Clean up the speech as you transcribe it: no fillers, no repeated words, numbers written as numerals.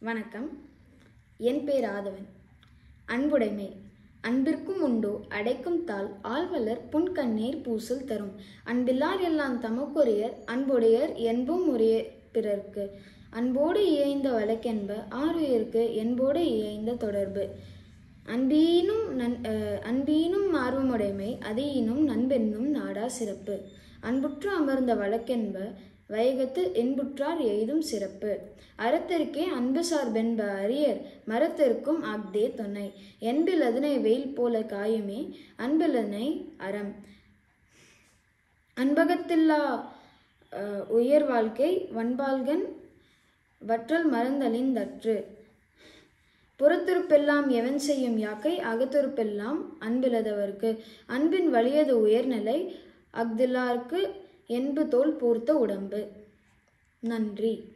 வணக்கம். என் பேர் ஆதவன். அன்புடைமை. அன்பிற்கும் உண்டோ அடைக்கும் தாள் ஆழ்வலர் புன்கண்ணீர் பூசல் தரும். அன்பில்லார் எல்லாம் தமக்குரியர் அன்புடையர் என்பும் உரிய பிறர்க்கு. அன்போடு இயைந்த வழக்கென்ப ஆருயிர்க்கு என்போடு இயைந்த தொடர்பு. அன்பீனும் ஆர்வமுடைமை அதீனும் நண்பென்னும் நாடா சிறப்பு. அன்புற்று அமர்ந்த வழக்கென்ப வைகத்து என்புற்றார் எய்தும் சிறப்பு. அறத்திற்கே அன்பு சார்பென்ப அரியர் மரத்திற்கும் அஃதே துணை. என்பில் அதனை வெயில் போல காயுமே அன்பிலனை அறம். அன்பகத்தில்லா உயர் வாழ்க்கை வன்பால்கன் வற்றல் மறந்தழிந்தற்று. புறத்துறுப்பெல்லாம் எவன் செய்யும் யாக்கை அகத்துறுப்பெல்லாம் அன்பிலதவர்க்கு. அன்பின் வலியது உயர்நிலை அஃதில்லார்க்கு என்பு தோல் போர்த்த உடம்பு. நன்றி.